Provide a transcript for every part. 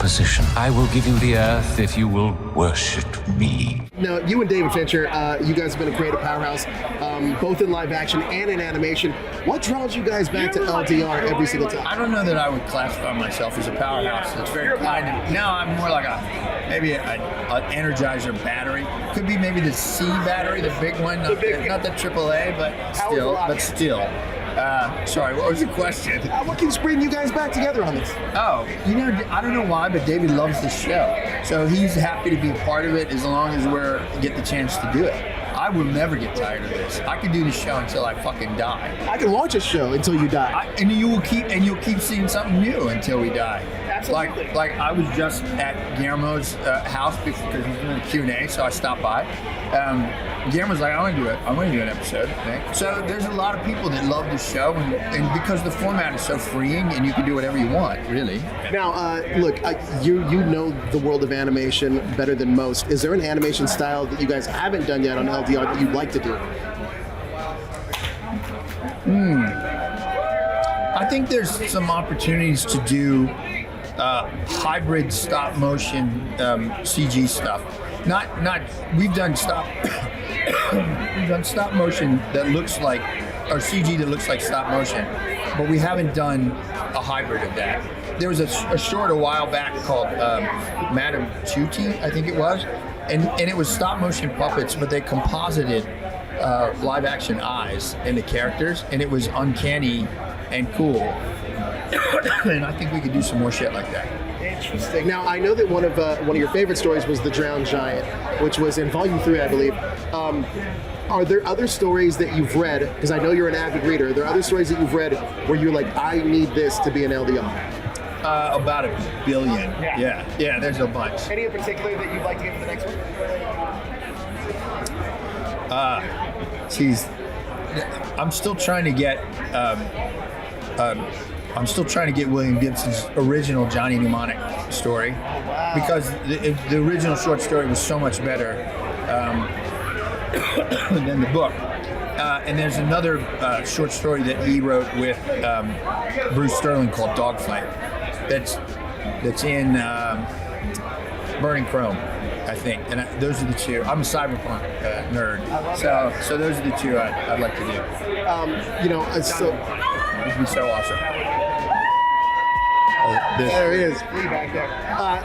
proposition. I will give you the earth if you will worship me. Now, you and David Fincher, you guys have been a creative powerhouse, both in live action and in animation. What draws you guys back to LDR every single time? I don't know that I would classify myself as a powerhouse. It's very kind of. Now I'm more like maybe an Energizer battery. Could be maybe the C battery, the big one, not the AAA, but still. Sorry, what was the question? What keeps bringing you guys back together on this? Oh, I don't know why, but David loves the show. So he's happy to be a part of it as long as we get the chance to do it. I will never get tired of this. I can do the show until I fucking die. I can watch a show until you die. You'll keep seeing something new until we die. Absolutely. Like I was just at Guillermo's house because he was doing a Q&A, so I stopped by. Guillermo's like, I want to do an episode. Okay? So there's a lot of people that love the show, and because the format is so freeing, and you can do whatever you want, really. Now, look, you know the world of animation better than most. Is there an animation style that you guys haven't done yet on LDR that you'd like to do? I think there's some opportunities to do hybrid stop motion CG stuff. We've done stop motion that looks like, or CG that looks like stop motion, but we haven't done a hybrid of that. There was a short a while back called Madame Chuti, I think it was, and it was stop motion puppets, but they composited live action eyes into characters, and it was uncanny and cool. And I think we could do some more shit like that. Interesting. Now, I know that one of your favorite stories was The Drowned Giant, which was in Volume 3, I believe. Are there other stories that you've read, because I know you're an avid reader, are there other stories that you've read where you're like, I need this to be an LDR? About 1 billion. Yeah, there's a bunch. Any in particular that you'd like to get for the next one? I'm still trying to get William Gibson's original Johnny Mnemonic story, because the original short story was so much better than the book. And there's another short story that he wrote with Bruce Sterling called Dogfight. That's in Burning Chrome, I think. And those are the two. I'm a cyberpunk nerd, so those are the two I'd like to do. It'd be so awesome. There it is. Back there.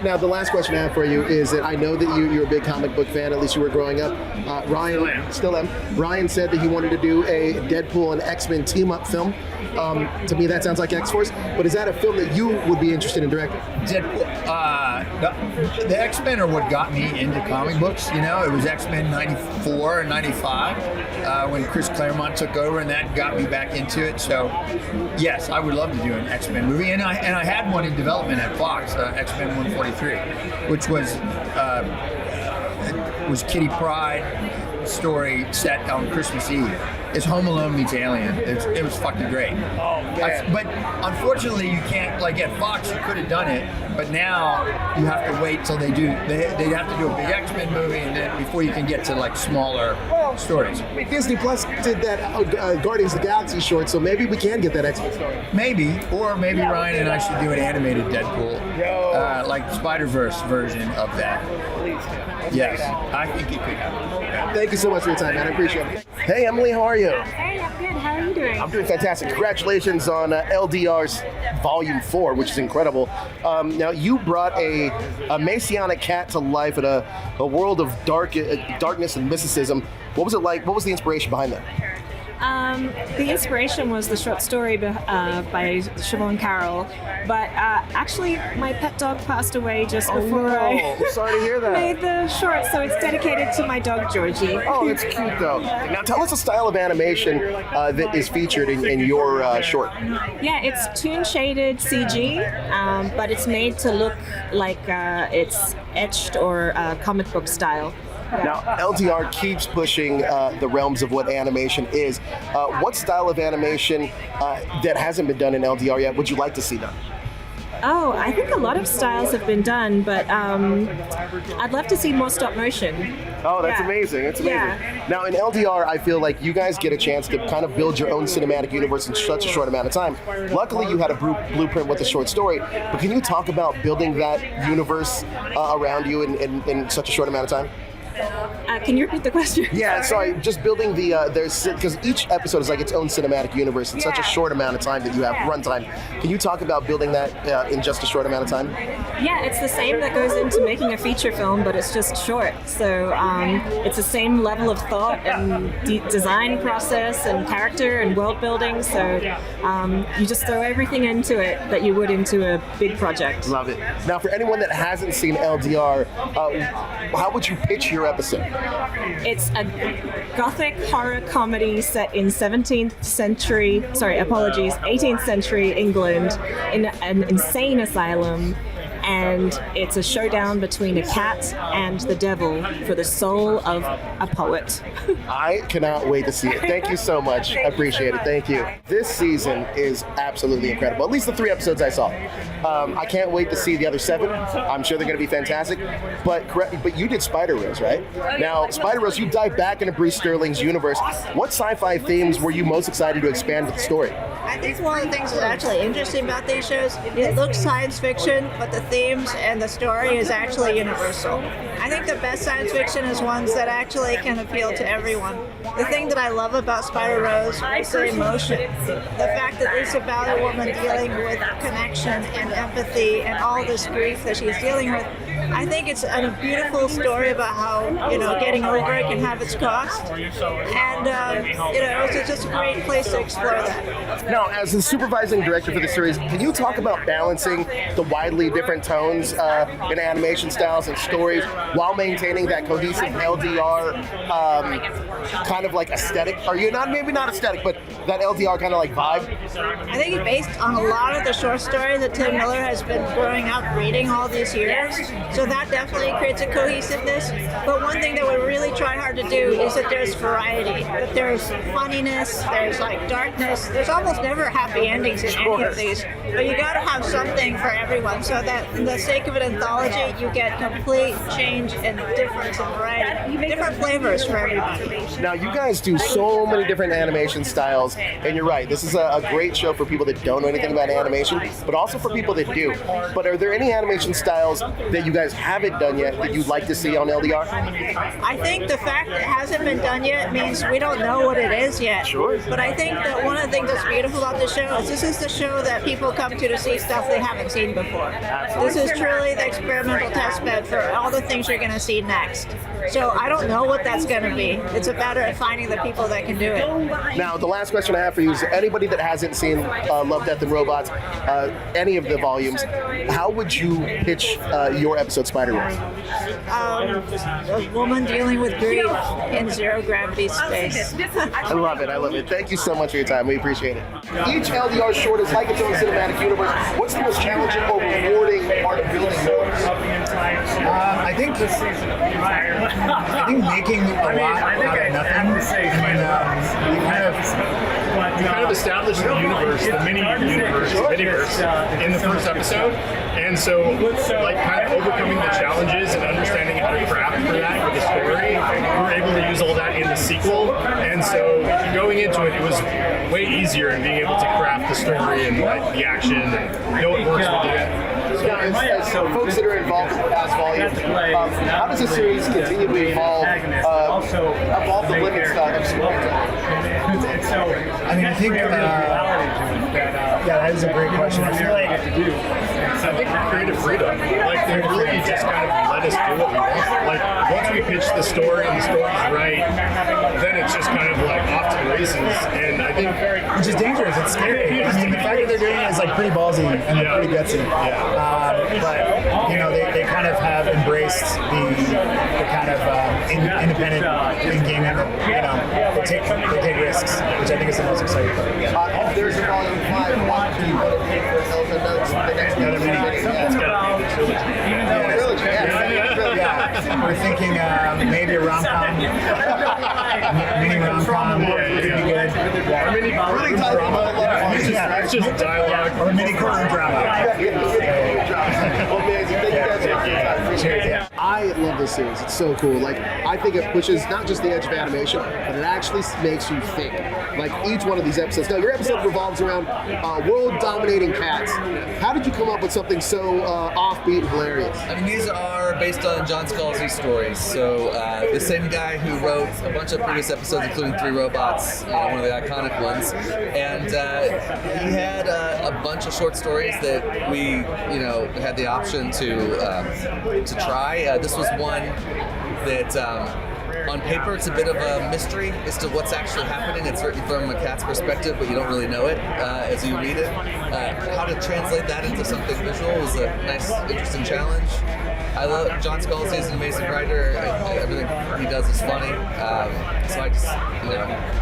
Now, the last question I have for you is that I know that you're a big comic book fan, at least you were growing up. Ryan, still am. Ryan said that he wanted to do a Deadpool and X-Men team-up film. To me, that sounds like X-Force, but is that a film that you would be interested in directing? Deadpool. The X-Men are what got me into comic books. It was X-Men 94 and 95 when Chris Claremont took over, and that got me back into it. So, yes, I would love to do an X-Men movie, and I had one in development at Fox, X-Men 143, which was Kitty Pryde story set on Christmas Eve. It's Home Alone meets Alien. It was fucking great. Oh, man. But unfortunately, you can't, like at Fox, you could have done it, but now you have to wait till they have to do a big X-Men movie, and then before you can get to like smaller stories. I mean, Disney Plus did that Guardians of the Galaxy short, so maybe we can get that X-Men story. Maybe Ryan and I should do an animated Deadpool, like Spider-Verse version of that. Please do. Yes, I think it could happen. Thank you so much for your time, man. I appreciate it. Hey, Emily, how are you? Hey, I'm good. How are you doing? I'm doing fantastic. Congratulations on LDR's Volume 4, which is incredible. Now, you brought a Messianic cat to life in a world of darkness and mysticism. What was it like? What was the inspiration behind that? The inspiration was the short story by Siobhan Carroll, but actually my pet dog passed away just before I sorry to hear that. made the short, so it's dedicated to my dog Georgie. Oh, that's cute though. Now tell us the style of animation that is featured in your short. Yeah, it's toon shaded CG, but it's made to look like it's etched or comic book style. Now, LDR keeps pushing the realms of what animation is. What style of animation that hasn't been done in LDR yet would you like to see done? Oh, I think a lot of styles have been done, but I'd love to see more stop motion. Oh, that's Yeah. amazing. That's amazing. Yeah. Now, in LDR, I feel like you guys get a chance to kind of build your own cinematic universe in such a short amount of time. Luckily, you had a blueprint with a short story, but can you talk about building that universe around you in such a short amount of time? Can you repeat the question? Yeah, sorry, just building there's because each episode is like its own cinematic universe in such a short amount of time that you have runtime. Can you talk about building that in just a short amount of time? Yeah, it's the same that goes into making a feature film, but it's just short. So it's the same level of thought and design process and character and world building. So you just throw everything into it that you would into a big project. Love it. Now, for anyone that hasn't seen LDR, how would you pitch your episode? It's a gothic horror comedy set in 18th century England in an insane asylum. And it's a showdown between a cat and the devil for the soul of a poet. I cannot wait to see it. Thank you so much. I appreciate it. Thank you. This season is absolutely incredible. At least the 3 episodes I saw. I can't wait to see the other 7. I'm sure they're going to be fantastic. But you did Spider-Rose, right? Now, Spider-Rose, you dive back into Bruce Sterling's universe. What sci-fi themes were you most excited to expand with the story? I think one of the things that's actually interesting about these shows, it looks science fiction, but the themes and the story is actually universal. I think the best science fiction is ones that actually can appeal to everyone. The thing that I love about Spider-Rose is the emotion. The fact that it's about a woman dealing with connection and empathy and all this grief that she's dealing with. I think it's a beautiful story about how, getting over it can have its cost. And, it's just a great place to explore that. Now, as the supervising director for the series, can you talk about balancing the widely different tones in animation styles and stories while maintaining that cohesive LDR kind of like aesthetic? Are you maybe not aesthetic, but that LDR kind of like vibe? I think it's based on a lot of the short stories that Tim Miller has been growing up reading all these years. So that definitely creates a cohesiveness. But one thing that we really try hard to do is that there's variety, that there's funniness, there's like darkness. There's almost never happy endings in any of these. But you got to have something for everyone, so that for the sake of an anthology, you get complete change and difference and variety, different flavors for everybody. Now, you guys do so many different animation styles, and you're right, this is a great show for people that don't know anything about animation, but also for people that do. But are there any animation styles that you guys haven't done yet that you'd like to see on LDR? I think the fact that it hasn't been done yet means we don't know what it is yet. Sure. But I think that one of the things that's beautiful about this show is this is the show that people come to see stuff they haven't seen before. This is truly the experimental test bed for all the things you're going to see next. So I don't know what that's going to be. It's a matter of finding the people that can do it. Now, the last question I have for you is anybody that hasn't seen Love, Death, and Robots, any of the volumes, how would you pitch your episode Spider-Rose? A woman dealing with grief in zero gravity space. I love it. I love it. Thank you so much for your time. We appreciate it. Each LDR short is like its own cinematic universe. What's the most challenging or rewarding part of building yours? I think making a lot out of nothing. And we kind of established the universe, the miniverse in the first episode. And so, like, kind of overcoming the challenges and understanding how to craft for that with the story, we were able to use all that in the sequel. And so, going into it, it was way easier in being able to craft the story and like the action and know what works with it. So folks that are involved in the past volume, how does the series continue to evolve the limits of ScreenRant? I mean, I think, that is a great question. I feel like, creative freedom. Like, they really just kind of let us do what we want. Like, once we pitch the story and the story's right, then it's just kind of like off to the races. And I think, which is dangerous. It's scary. I mean, the fact that they're doing it is like pretty ballsy and pretty gutsy. But they kind of have embraced the kind of independent thinking, and they take risks, which I think is the most exciting part. There's a volume 5. What do you want to take for the next movie? It's got to be a trilogy. Yeah. We're thinking maybe a rom-com. Mini rom-com could be good. Really tight drama. It's just dialogue or mini courtroom drama. Amazing. Thank you guys so much for your time. Appreciate it. I love this series. It's so cool. Like, I think it pushes not just the edge of animation, but it actually makes you think. Like, each one of these episodes. Now, your episode revolves around world-dominating cats. How did you come up with something so offbeat and hilarious? I mean, these are based on John Scalzi's stories. So the same guy who wrote a bunch of previous episodes, including Three Robots, one of the iconic ones, and he had a bunch of short stories that we, had the option to try. This was one that. On paper, it's a bit of a mystery as to what's actually happening. It's written from a cat's perspective, but you don't really know it as you read it. How to translate that into something visual was a nice, interesting challenge. I love John Scalzi is an amazing writer. Everything he does is funny. So I just,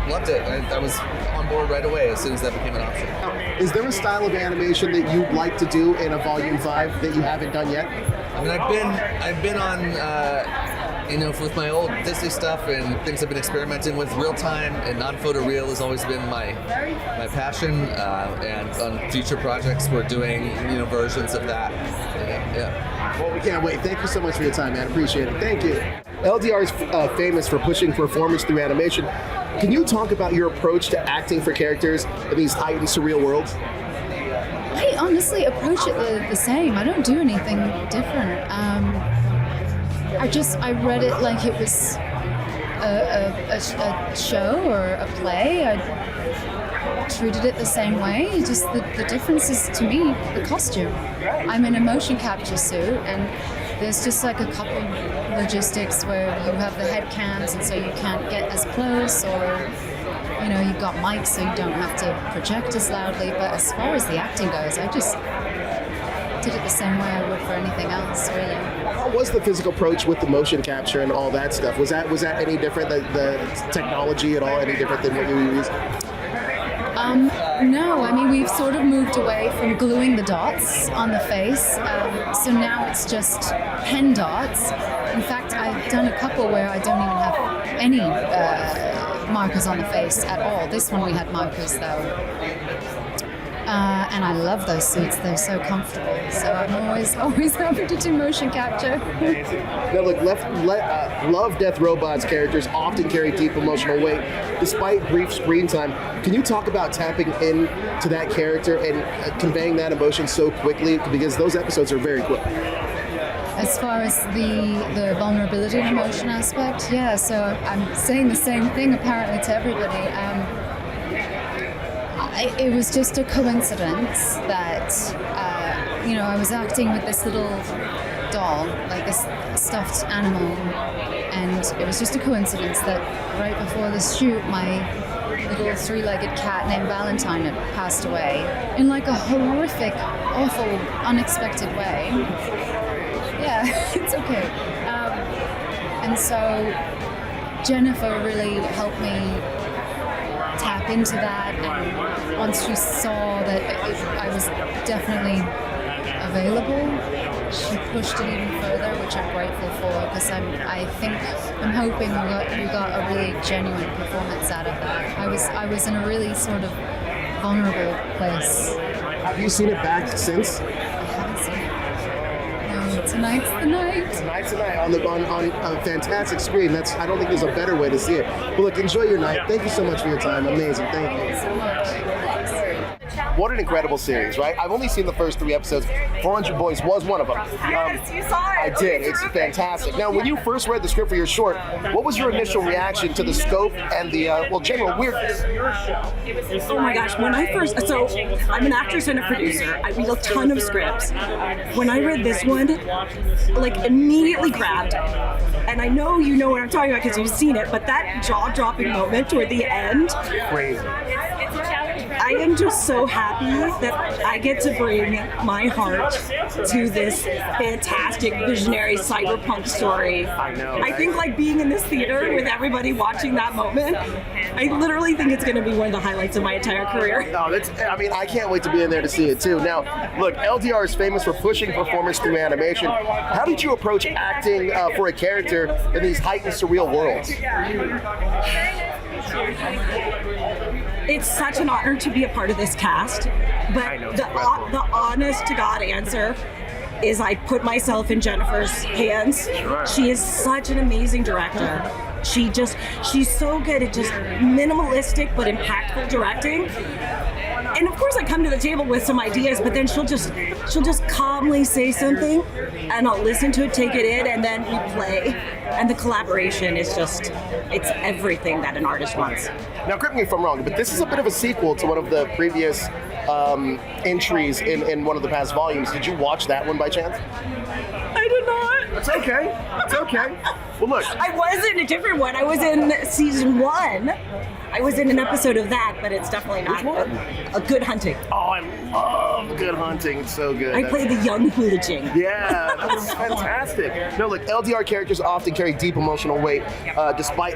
loved it. I was on board right away as soon as that became an option. Is there a style of animation that you'd like to do in a Volume 5 that you haven't done yet? I mean, I've been on. With my old Disney stuff and things I've been experimenting with, real-time and non-photoreal has always been my passion. And on future projects, we're doing, versions of that. Yeah. Well, we can't wait. Thank you so much for your time, man. Appreciate it. Thank you. LDR is famous for pushing performance through animation. Can you talk about your approach to acting for characters in these heightened, surreal worlds? I honestly approach it the same. I don't do anything different. I read it like it was a show or a play. I treated it the same way. Just the difference is, to me, the costume. I'm in a motion capture suit, and there's just like a couple logistics where you have the head cams, and so you can't get as close, or you've got mics, so you don't have to project as loudly. But as far as the acting goes, I just did it the same way I would for anything else, really. What was the physical approach with the motion capture and all that stuff? Was that any different? The technology at all any different than what you used? No, I mean, we've sort of moved away from gluing the dots on the face, so now it's just pen dots. In fact, I've done a couple where I don't even have any markers on the face at all. This one we had markers, though. And I love those suits. They're so comfortable. So I'm always happy to do motion capture. Now, look, Love, Death, Robots characters often carry deep emotional weight, despite brief screen time. Can you talk about tapping into that character and conveying that emotion so quickly? Because those episodes are very quick. As far as the vulnerability and emotion aspect, yeah. So I'm saying the same thing apparently to everybody. It was just a coincidence that, I was acting with this little doll, like this stuffed animal, and it was just a coincidence that right before the shoot, my little three-legged cat named Valentine had passed away in like a horrific, awful, unexpected way. Yeah, it's okay. And so Jennifer really helped me tap into that, and once she saw that I was definitely available, she pushed it even further, which I'm grateful for, because I'm hoping we got a really genuine performance out of that. I was in a really sort of vulnerable place. Have you seen it back since? I haven't seen it. No, tonight's the night. Tonight's the night on a fantastic screen. I don't think there's a better way to see it. Well, look, enjoy your night. Thank you so much for your time. Amazing. Thank you. So much. What an incredible series, right? I've only seen the first 3 episodes. 400 Boys was one of them. Yes, you saw it. I did. It's fantastic. Now, when you first read the script for your short, what was your initial reaction to the scope and the, general weirdness? Oh my gosh, when I first, so I'm an actress and a producer. I read a ton of scripts. When I read this one, immediately grabbed. And I know you know what I'm talking about because you've seen it, but that jaw-dropping moment toward the end, Crazy. I am just so happy that I get to bring my heart to this fantastic visionary cyberpunk story. I know. I think being in this theater with everybody watching that moment, I literally think it's going to be one of the highlights of my entire career. No, I can't wait to be in there to see it too. Now, look, LDR is famous for pushing performance through animation. How did you approach acting for a character in these heightened, surreal worlds? It's such an honor to be a part of this cast, but the honest to God answer is I put myself in Jennifer's hands. Sure. She is such an amazing director. She's so good at just minimalistic but impactful directing. And of course I come to the table with some ideas, but then she'll just calmly say something and I'll listen to it, take it in, and then we play. And the collaboration is it's everything that an artist wants. Now, correct me if I'm wrong, but this is a bit of a sequel to one of the previous entries in one of the past volumes. Did you watch that one by chance? I did not. It's okay. It's okay. Well, look. I was in a different one. I was in season 1. I was in an episode of that, but it's definitely not a Good Hunting. Oh, I love Good Hunting. It's so good. I play the young hooligan. Yeah, that's fantastic. No, look, LDR characters often carry deep emotional weight, despite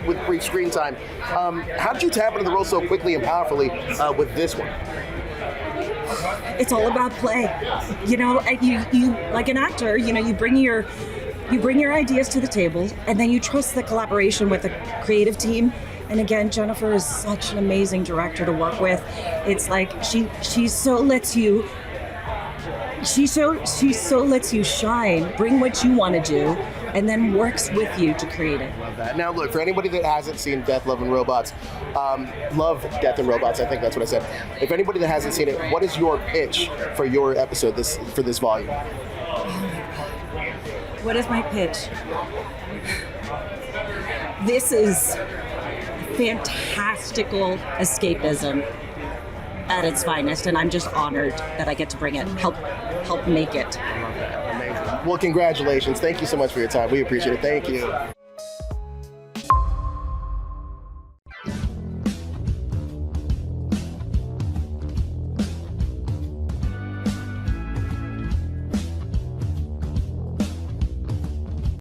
with brief screen time. How did you tap into the role so quickly and powerfully with this one? It's all about play. You know, you like an actor. You know, you bring your ideas to the table, and then you trust the collaboration with the creative team. And again, Jennifer is such an amazing director to work with. It's like she so lets you shine, bring what you want to do, and then works with you to create it. Love that. Now, look, for anybody that hasn't seen Death, Love, and Robots, love Death and Robots. I think that's what I said. If anybody that hasn't seen it, what is your pitch for your episode for this volume? What is my pitch? This is fantastical escapism at its finest, and I'm just honored that I get to bring it, help make it. I love that. Amazing. Well, congratulations. Thank you so much for your time. We appreciate it. Thank you.